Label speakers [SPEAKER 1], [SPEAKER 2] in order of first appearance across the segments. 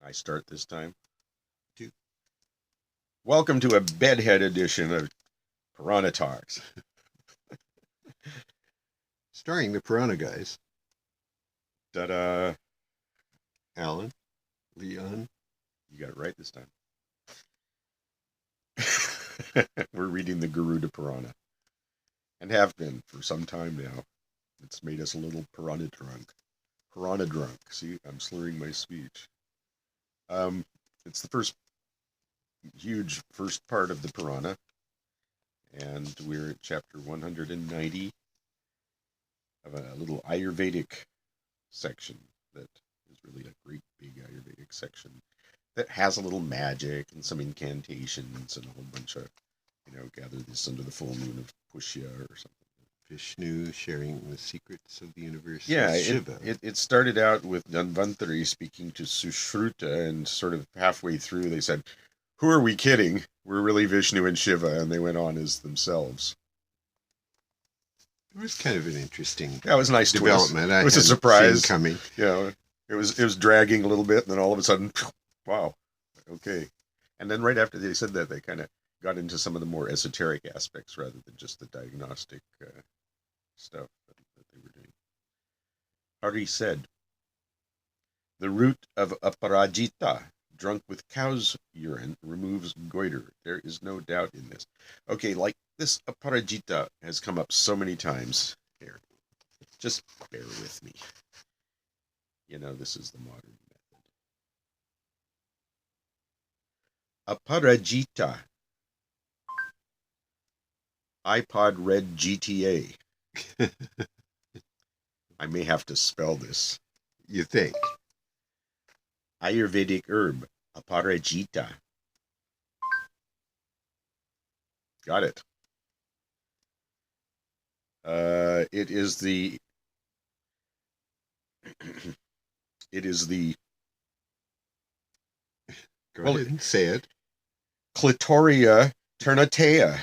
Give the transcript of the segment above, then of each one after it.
[SPEAKER 1] I start this time.
[SPEAKER 2] Do.
[SPEAKER 1] Welcome to a bedhead edition of Purana Talks.
[SPEAKER 2] Starring the Purana guys.
[SPEAKER 1] Ta-da!
[SPEAKER 2] Alan, Leon.
[SPEAKER 1] You got it right this time. We're reading the Garuda Purana. And have been for some time now. It's made us a little Purana drunk. Purana drunk. See, I'm slurring my speech. It's the huge first part of the Purana. And we're at chapter 190 of a little ayurvedic section that is really a great big ayurvedic section that has a little magic and some incantations and a whole bunch of, gather this under the full moon of Pushya or something.
[SPEAKER 2] Vishnu sharing the secrets of the universe.
[SPEAKER 1] Yeah,
[SPEAKER 2] with Shiva.
[SPEAKER 1] It started out with Dhanvantari speaking to Sushruta, and sort of halfway through they said, "Who are we kidding? We're really Vishnu and Shiva," and they went on as themselves.
[SPEAKER 2] It was kind of an interesting
[SPEAKER 1] That was a nice
[SPEAKER 2] development.
[SPEAKER 1] Twist. It was a surprise
[SPEAKER 2] coming.
[SPEAKER 1] Yeah, it was dragging a little bit, and then all of a sudden, wow, okay. And then right after they said that, they kind of got into some of the more esoteric aspects rather than just the diagnostic stuff that they were doing. Hari said, "The root of aparajita, drunk with cow's urine, removes goiter. There is no doubt in this." Okay, like this aparajita has come up so many times here. Just bear with me. This is the modern method. Aparajita. iPod Red GTA. I may have to spell this.
[SPEAKER 2] You think?
[SPEAKER 1] Ayurvedic herb, aparajita. Got it. It is the
[SPEAKER 2] Go ahead and say it.
[SPEAKER 1] Clitoria ternatea.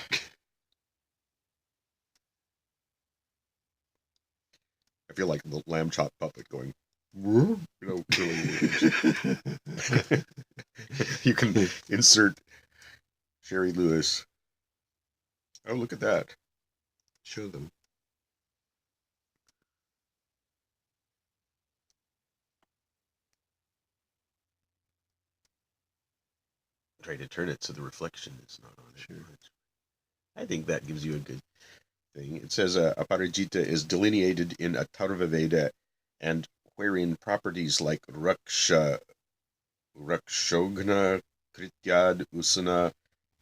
[SPEAKER 1] I feel like the lamb chop puppet going, You can insert Sherry Lewis. Oh, look at that.
[SPEAKER 2] Show them.
[SPEAKER 1] Try to turn it so the reflection is not on it.
[SPEAKER 2] Sure.
[SPEAKER 1] I think that gives you a good thing. It says aparajita is delineated in Atharva Veda, and wherein properties like rakshogna, krityad, usana,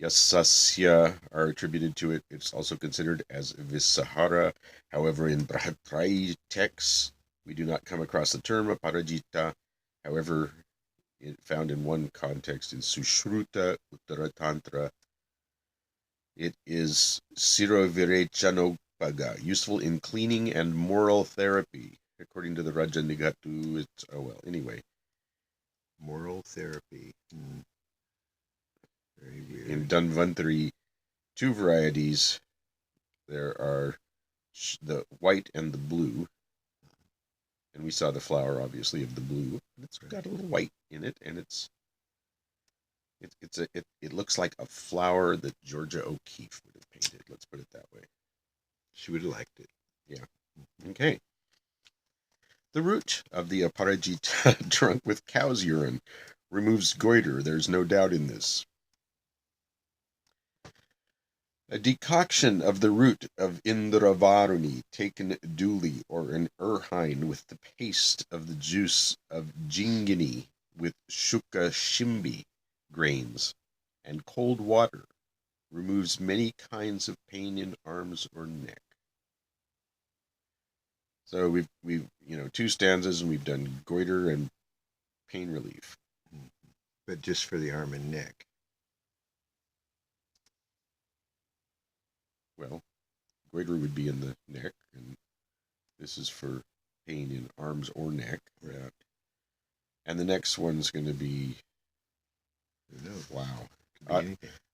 [SPEAKER 1] yasasya are attributed to it. It's also considered as visahara. However, in Brahatrayi texts, we do not come across the term aparajita. However, found in one context in Sushruta Uttaratantra, it is Sirovirechanopaga, useful in cleaning and moral therapy. According to the Raja Nigatu, it's, anyway.
[SPEAKER 2] Moral therapy. Very weird.
[SPEAKER 1] In Dhanvantari, two varieties. There are the white and the blue. And we saw the flower, obviously, of the blue. It's got a little white in it, and it looks like a flower that Georgia O'Keeffe would have painted. Let's put it that way.
[SPEAKER 2] She would have liked it.
[SPEAKER 1] Yeah. Okay. The root of the aparajita, drunk with cow's urine, removes goiter. There's no doubt in this. A decoction of the root of Indravaruni taken duly, or an erhine with the paste of the juice of jingini with shuka shimbi grains and cold water, removes many kinds of pain in arms or neck. So we've two stanzas, and we've done goiter and pain relief.
[SPEAKER 2] But just for the arm and neck.
[SPEAKER 1] Well, goiter would be in the neck, and this is for pain in arms or neck.
[SPEAKER 2] Right.
[SPEAKER 1] And the next one's going to be, wow,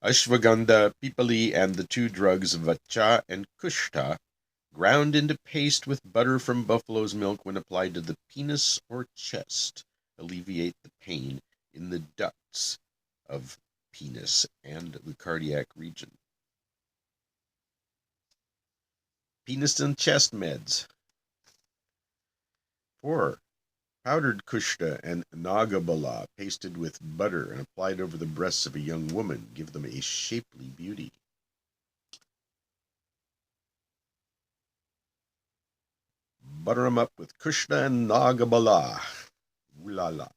[SPEAKER 1] Ashwagandha, Pipali, and the two drugs Vacha and Kushta, ground into paste with butter from buffalo's milk when applied to the penis or chest, alleviate the pain in in the ducts of penis and the cardiac region. Penis and chest meds. 4. Powdered kushta and nagabala pasted with butter and applied over the breasts of a young woman give them a shapely beauty. Butter them up with kushta and nagabala. Ooh la la.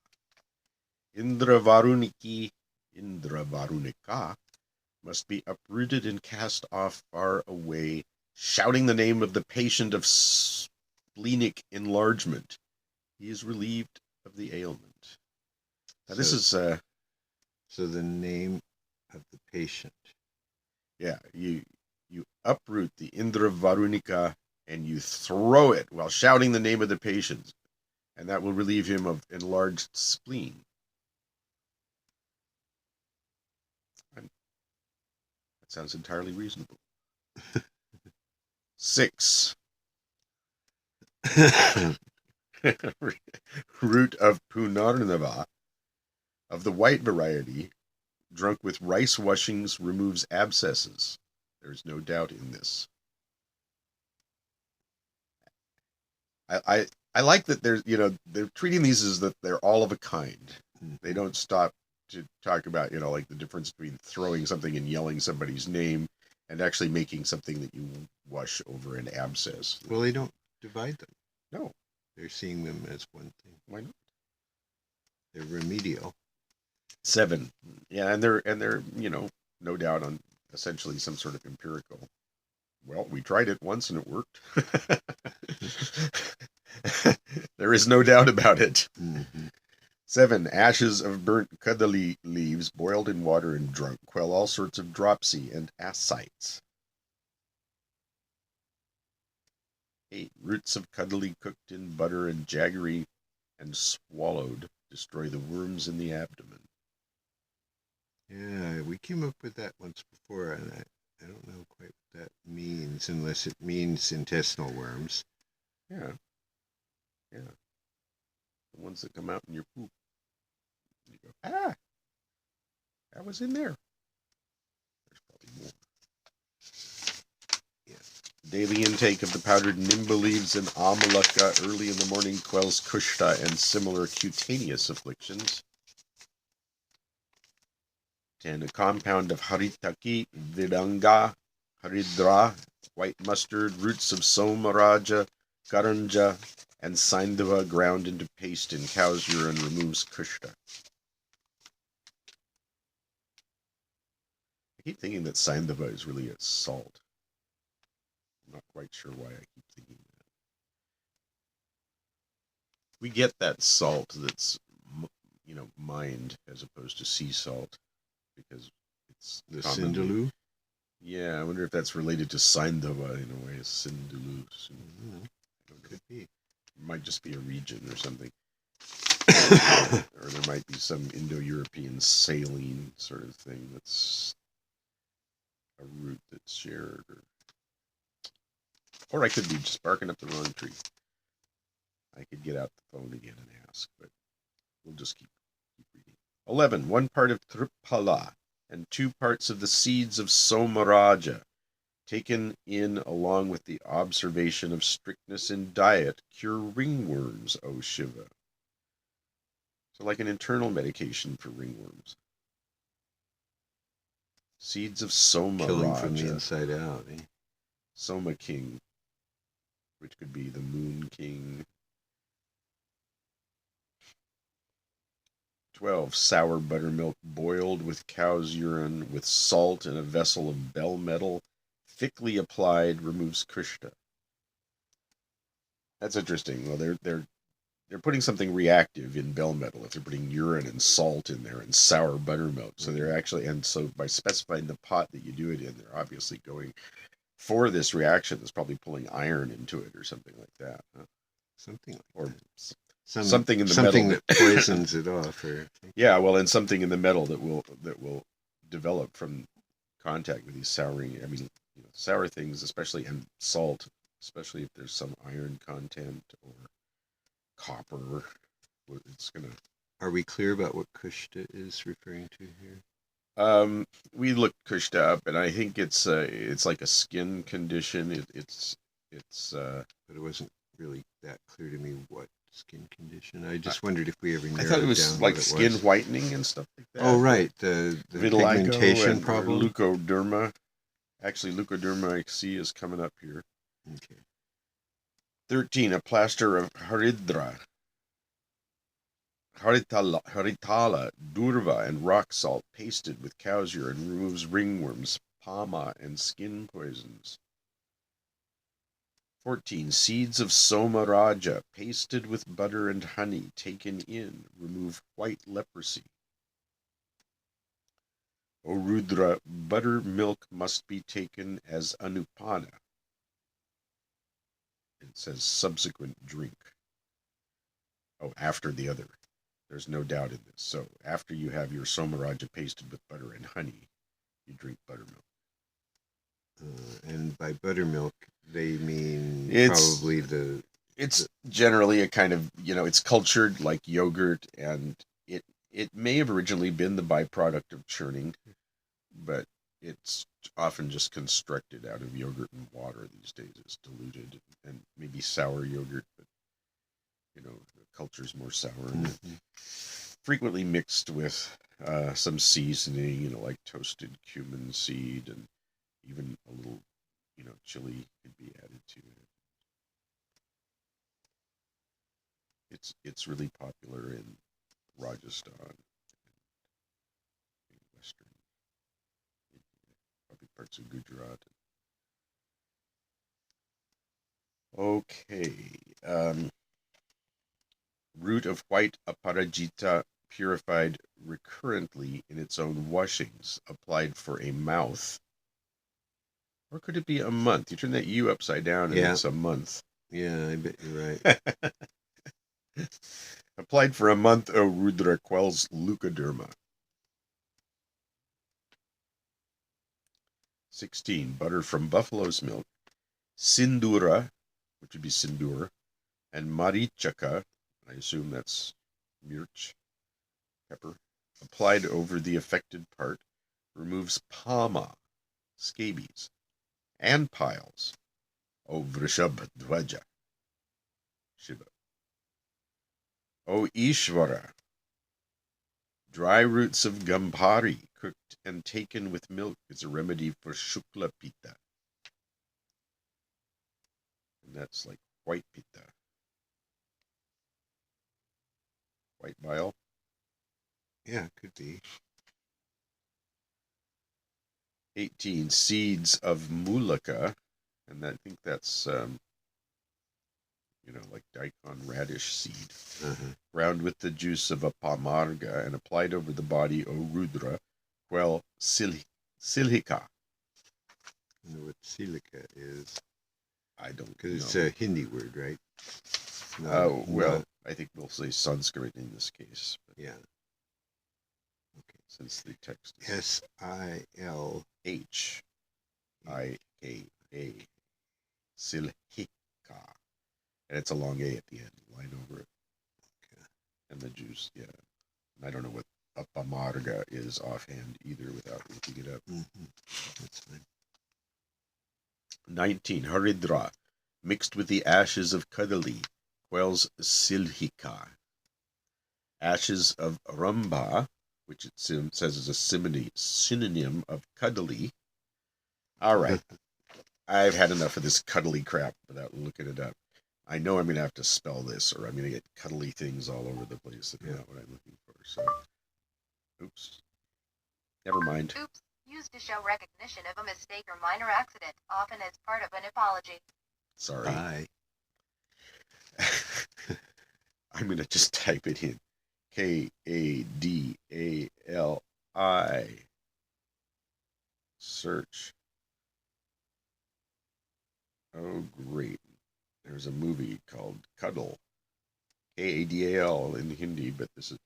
[SPEAKER 1] Indravarunika must be uprooted and cast off far away, shouting the name of the patient of splenic enlargement. He is relieved of the ailment. Now this is
[SPEAKER 2] so the name of the patient.
[SPEAKER 1] Yeah, you uproot the Indravarunika and you throw it while shouting the name of the patient, and that will relieve him of enlarged spleen. That sounds entirely reasonable. 6. Root of Punarnava, of the white variety, drunk with rice washings, removes abscesses. There's no doubt in this. I like that they're treating these as that they're all of a kind. They don't stop to talk about, like the difference between throwing something and yelling somebody's name and actually making something that you wash over an abscess.
[SPEAKER 2] Well, they don't divide them.
[SPEAKER 1] No.
[SPEAKER 2] They're seeing them as one thing.
[SPEAKER 1] Why not?
[SPEAKER 2] They're remedial.
[SPEAKER 1] 7. Yeah, and they're no doubt on essentially some sort of empirical. Well, we tried it once and it worked. There is no doubt about it.
[SPEAKER 2] Mm-hmm.
[SPEAKER 1] 7. Ashes of burnt kadali leaves boiled in water and drunk quell all sorts of dropsy and ascites. 8. Roots of kadali cooked in butter and jaggery and swallowed destroy the worms in the abdomen.
[SPEAKER 2] Yeah, we came up with that once before, and I don't know quite what that means, unless it means intestinal worms.
[SPEAKER 1] Yeah. The ones that come out in your poop. You go, that was in there. There's probably more. Yeah. Daily intake of the powdered nimba leaves and amalaka early in the morning quells kushta and similar cutaneous afflictions. 10. A compound of haritaki, vidanga, haridra, white mustard, roots of somaraja, karanja, and saindava ground into paste in cow's urine removes kushta. I keep thinking that saindava is really a salt. I'm not quite sure why I keep thinking that. We get that salt that's, mined as opposed to sea salt because it's
[SPEAKER 2] the Sindaloo.
[SPEAKER 1] Yeah, I wonder if that's related to Saindava in a way, Sindaloo.
[SPEAKER 2] Could be.
[SPEAKER 1] It might just be a region or something. Or there might be some Indo-European saline sort of thing that's a root that's shared. Or I could be just barking up the wrong tree. I could get out the phone again and ask, but we'll just keep reading. 11. 1 part of Tripala and 2 parts of the seeds of Somaraja, taken in along with the observation of strictness in diet, cure ringworms, O Shiva. So like an internal medication for ringworms. Seeds of Somaraja.
[SPEAKER 2] Killing from the inside out, eh?
[SPEAKER 1] Soma King, which could be the Moon King. 12. Sour buttermilk boiled with cow's urine with salt in a vessel of bell metal, thickly applied, removes kushta. That's interesting. Well, they're putting something reactive in bell metal if they're putting urine and salt in there and sour buttermilk. So they're actually, and so by specifying the pot that you do it in, they're obviously going for this reaction that's probably pulling iron into it or something like that. Huh?
[SPEAKER 2] Something like
[SPEAKER 1] or
[SPEAKER 2] that.
[SPEAKER 1] Something in the
[SPEAKER 2] something
[SPEAKER 1] metal
[SPEAKER 2] that poisons it off, or
[SPEAKER 1] yeah, well, and something in the metal that will develop from contact with these souring. I mean, sour things, especially, and salt, especially if there's some iron content or copper, it's gonna
[SPEAKER 2] Are we clear about what Kushta is referring to here?
[SPEAKER 1] We looked Kushta up, and I think it's like a skin condition.
[SPEAKER 2] But it wasn't really that clear to me what skin condition. I just wondered if we ever
[SPEAKER 1] I thought it
[SPEAKER 2] narrowed
[SPEAKER 1] was
[SPEAKER 2] down
[SPEAKER 1] like
[SPEAKER 2] what it
[SPEAKER 1] skin
[SPEAKER 2] was.
[SPEAKER 1] whitening and stuff like that.
[SPEAKER 2] Oh, right, the
[SPEAKER 1] Vitiligo
[SPEAKER 2] pigmentation
[SPEAKER 1] and
[SPEAKER 2] problem.
[SPEAKER 1] leukoderma. Actually, leukoderma I see is coming up here.
[SPEAKER 2] Okay.
[SPEAKER 1] 13. A plaster of Haritala, Durva, and rock salt pasted with cow's urine removes ringworms, pama, and skin poisons. 14. Seeds of Somaraja pasted with butter and honey taken in remove white leprosy. O Rudra, buttermilk must be taken as anupana. It says subsequent drink. Oh, after the other. There's no doubt in this. So after you have your Somaraja pasted with butter and honey, you drink buttermilk.
[SPEAKER 2] And by buttermilk, they mean
[SPEAKER 1] It's generally a kind of, it's cultured like yogurt, and it may have originally been the byproduct of churning, but it's often just constructed out of yogurt and water these days. It's diluted, and maybe sour yogurt, but the culture's more sour.
[SPEAKER 2] Mm-hmm.
[SPEAKER 1] Frequently mixed with some seasoning, like toasted cumin seed, and even a little, chili could be added to it. It's really popular in Rajasthan and western India, probably parts of Gujarat. Okay. Root of white aparajita purified recurrently in its own washings, applied for a mouth. Or could it be a month? You turn that U upside down and it's a month.
[SPEAKER 2] Yeah, I bet you're right.
[SPEAKER 1] Applied for a month, O Rudra quells leukoderma. 16. Butter from buffalo's milk. Sindura, which would be sindur, and marichaka, I assume that's mirch, pepper, applied over the affected part, removes pama, scabies, and piles. O Vrishabhadvaja, Shiva. O Ishvara, dry roots of gambhari cooked and taken with milk is a remedy for shukla pitta. And that's like white pitta. White bile?
[SPEAKER 2] Yeah, it could be.
[SPEAKER 1] 18. Seeds of mulaka, and I think that's, like daikon radish seed, ground with the juice of a pamarga and applied over the body, O Rudra, quell silhika.
[SPEAKER 2] I know what silica is.
[SPEAKER 1] I don't know.
[SPEAKER 2] Because it's a Hindi word, right?
[SPEAKER 1] I think we'll say Sanskrit in this case. But
[SPEAKER 2] yeah.
[SPEAKER 1] Okay. Since the text is Silhika, silhika, and it's a long A at the end, line over it. Okay. And the juice, yeah. I don't know what a pamarga is offhand either without looking it up.
[SPEAKER 2] Mm-hmm. That's fine.
[SPEAKER 1] 19. Haridra, mixed with the ashes of kadali, quells silhika. Ashes of ramba, which it says is a synonym of cuddly. All right. I've had enough of this cuddly crap without looking it up. I know I'm going to have to spell this, or I'm going to get cuddly things all over the place. That's not what I'm looking for. So, oops. Never mind.
[SPEAKER 3] Oops. Used to show recognition of a mistake or minor accident, often as part of an apology.
[SPEAKER 1] Sorry.
[SPEAKER 2] Bye.
[SPEAKER 1] I'm going to just type it in. Kadali. Search. Oh, great. There's a movie called Cuddle. Kadal in Hindi, but this is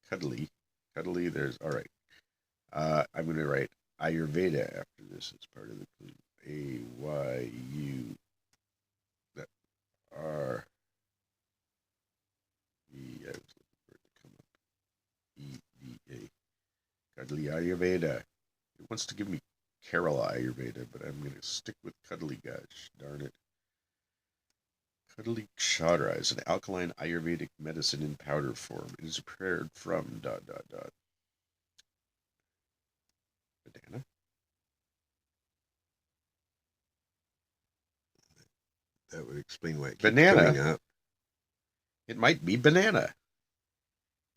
[SPEAKER 1] Cuddly. Cuddly, all right. I'm going to write Ayurveda after this as part of the clue. A-Y-U. That R. I was looking for it to come up. Cuddly Ayurveda. It wants to give me Kerala Ayurveda, but I'm going to stick with Cuddly, gosh darn it. Cuddly Kshadra is an alkaline Ayurvedic medicine in powder form. It is prepared from ... Banana?
[SPEAKER 2] That would explain why it keeps
[SPEAKER 1] Banana.
[SPEAKER 2] coming up.
[SPEAKER 1] It might be banana.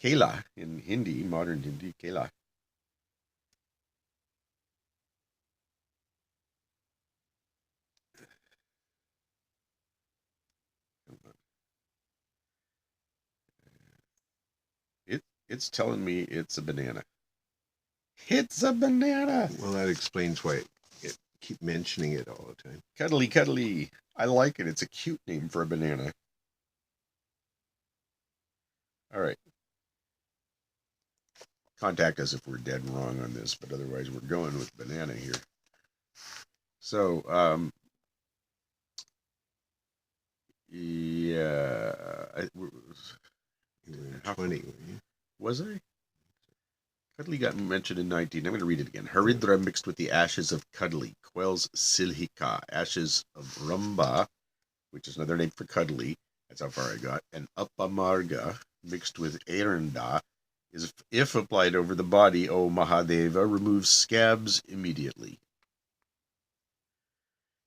[SPEAKER 1] Kela in Hindi, modern Hindi, Kela. It's telling me it's a banana. It's a banana.
[SPEAKER 2] Well, that explains why it keep mentioning it all the time.
[SPEAKER 1] Cuddly, cuddly. I like it. It's a cute name for a banana. All right. Contact us if we're dead wrong on this, but otherwise we're going with banana here. So, yeah.
[SPEAKER 2] You were in 20, weren't you?
[SPEAKER 1] Was I? Cuddly got mentioned in 19. I'm going to read it again. Haridra mixed with the ashes of Cuddly quells silhika, ashes of Ramba, which is another name for Cuddly. That's how far I got. And Upamarga mixed with Erinda is, if applied over the body, O Mahadeva, removes scabs immediately.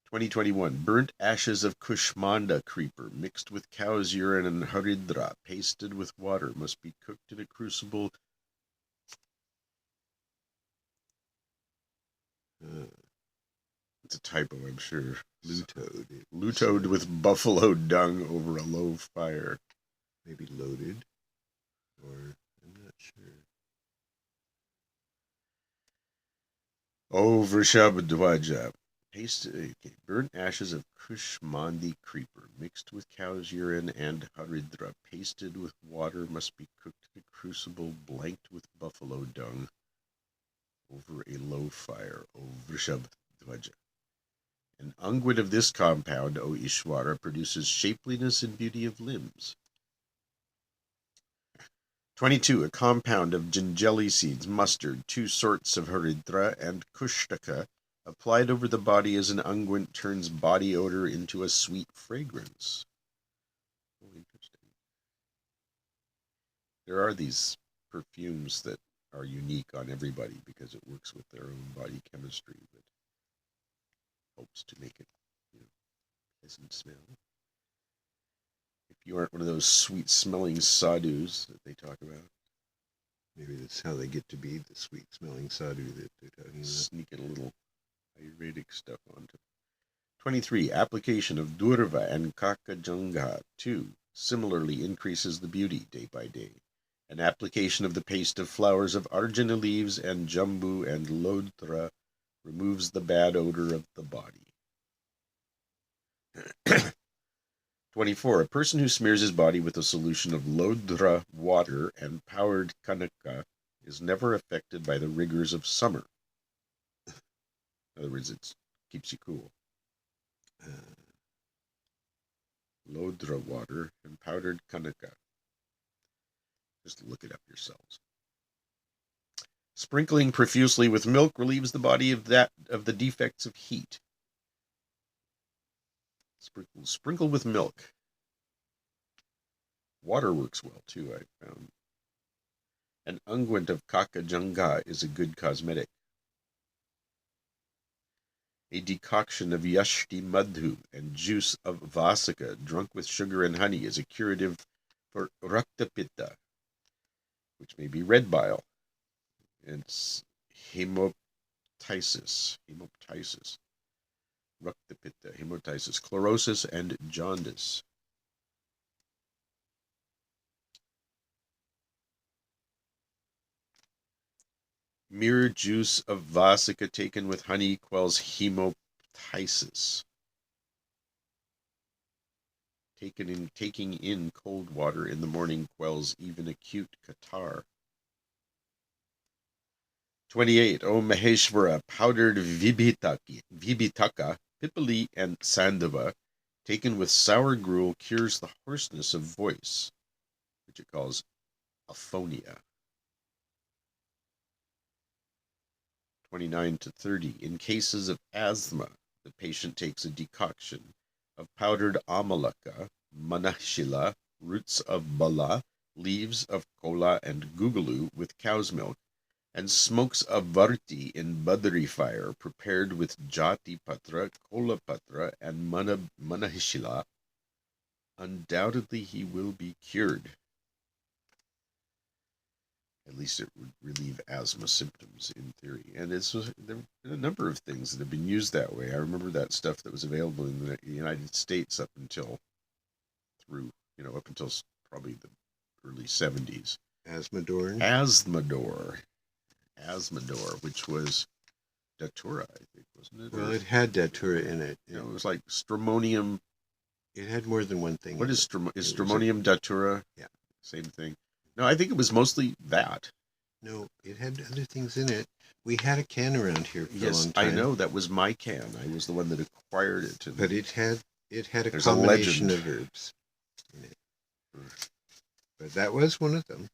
[SPEAKER 1] 2021. Burnt ashes of Kushmanda creeper mixed with cow's urine and Haridra pasted with water must be cooked in a crucible. It's a typo, I'm sure. Lutoed with buffalo dung over a low fire.
[SPEAKER 2] Maybe loaded, or I'm not sure.
[SPEAKER 1] Over Shabdwaja. Burnt ashes of Kushmandi creeper mixed with cow's urine and Haridra pasted with water must be cooked in a crucible blanked with buffalo dung over a low fire. Over Shabdwaja. An unguent of this compound, O Ishwara, produces shapeliness and beauty of limbs. 22. A compound of jingeli seeds, mustard, 2 sorts of Haridra, and Kushtaka, applied over the body as an unguent, turns body odor into a sweet fragrance. Oh, interesting. There are these perfumes that are unique on everybody because it works with their own body chemistry that helps to make it, pleasant smell. If you aren't one of those sweet-smelling sadhus that they talk about.
[SPEAKER 2] Maybe that's how they get to be the sweet-smelling sadhu that they're talking about.
[SPEAKER 1] Sneaking a little ayurvedic stuff onto. 23. Application of Durva and Kakajanga, 2. Similarly increases the beauty day by day. An application of the paste of flowers of arjuna leaves and jambu and lodra removes the bad odor of the body. 24. A person who smears his body with a solution of lodra water and powdered kanaka is never affected by the rigors of summer. In other words, it keeps you cool. Lodra water and powdered kanaka. Just look it up yourselves. Sprinkling profusely with milk relieves the body of the defects of heat. Sprinkle with milk. Water works well too, I found. An unguent of Kakajanga is a good cosmetic. A decoction of Yashti Madhu and juice of Vasika drunk with sugar and honey is a curative for Raktapitta, which may be red bile. It's hemoptysis. Raktapitta, hemoptysis, chlorosis, and jaundice. Mere juice of Vasika taken with honey quells hemoptysis. Taking in cold water in the morning quells even acute catarrh. 28. O Maheshwara, powdered Vibhitaka, Pipali, and Sandava, taken with sour gruel, cures the hoarseness of voice, which it calls aphonia. 29 to 30. In cases of asthma, the patient takes a decoction of powdered amalaka, manashila, roots of bala, leaves of kola and gugalu with cow's milk, and smokes a varti in badri fire prepared with jati patra, kola patra, and manahishila. Undoubtedly he will be cured. At least it would relieve asthma symptoms in theory. And there have been a number of things that have been used that way. I remember that stuff that was available in the United States up until probably the early 70s. Asthmador, which was Datura, I think, wasn't it?
[SPEAKER 2] Well, it had Datura in it.
[SPEAKER 1] It was like stramonium.
[SPEAKER 2] It had more than one thing.
[SPEAKER 1] What is stramonium Datura?
[SPEAKER 2] Yeah.
[SPEAKER 1] Same thing. No, I think it was mostly that.
[SPEAKER 2] No, it had other things in it. We had a can around here for a long time.
[SPEAKER 1] I know. That was my can. I was the one that acquired it.
[SPEAKER 2] But it had a combination of herbs in it. But that was one of them.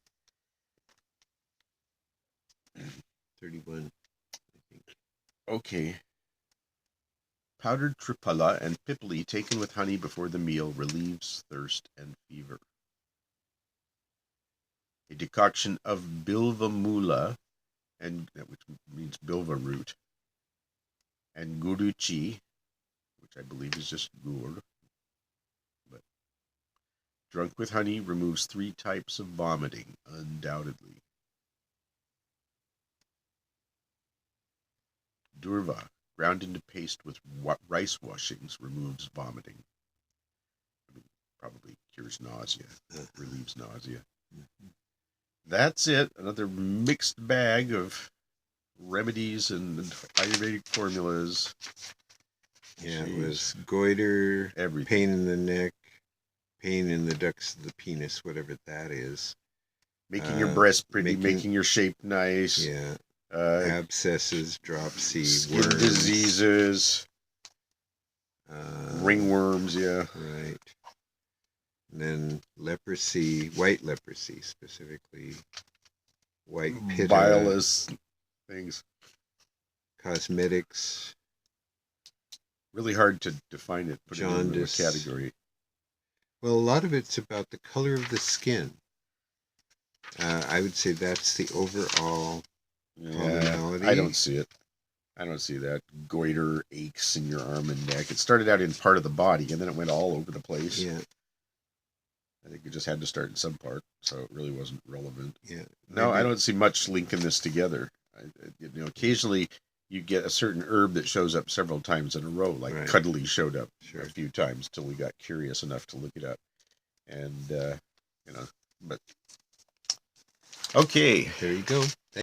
[SPEAKER 2] 31, I think.
[SPEAKER 1] Okay. Powdered triphala and pipali taken with honey before the meal relieves thirst and fever. A decoction of bilva mula, which means bilva root, and guruchi, which I believe is just gur, but drunk with honey removes 3 types of vomiting, undoubtedly. Durva, ground into paste with rice washings, removes vomiting. Probably cures nausea, relieves nausea.
[SPEAKER 2] Mm-hmm.
[SPEAKER 1] That's it. Another mixed bag of remedies and ayurvedic formulas.
[SPEAKER 2] Yeah, it was goiter,
[SPEAKER 1] everything.
[SPEAKER 2] Pain in the neck, pain in the ducts of the penis, whatever that is.
[SPEAKER 1] Making your breast pretty, making your shape nice.
[SPEAKER 2] Yeah. Abscesses, dropsy,
[SPEAKER 1] skin
[SPEAKER 2] worms.
[SPEAKER 1] diseases, ringworms, yeah.
[SPEAKER 2] Right. And then leprosy, white leprosy specifically, white pitta.
[SPEAKER 1] Bilious things.
[SPEAKER 2] Cosmetics.
[SPEAKER 1] Really hard to define it, put
[SPEAKER 2] jaundice.
[SPEAKER 1] It into a category.
[SPEAKER 2] Well, a lot of it's about the color of the skin. I would say that's the overall commonality.
[SPEAKER 1] I don't see it. I don't see that. Goiter, aches in your arm and neck. It started out in part of the body, and then it went all over the place.
[SPEAKER 2] Yeah.
[SPEAKER 1] I think it just had to start in some part, so it really wasn't relevant.
[SPEAKER 2] Yeah.
[SPEAKER 1] No, I don't see much linking this together. Occasionally you get a certain herb that shows up several times in a row, like cuddly showed up a few times till we got curious enough to look it up. And, but okay.
[SPEAKER 2] There you go.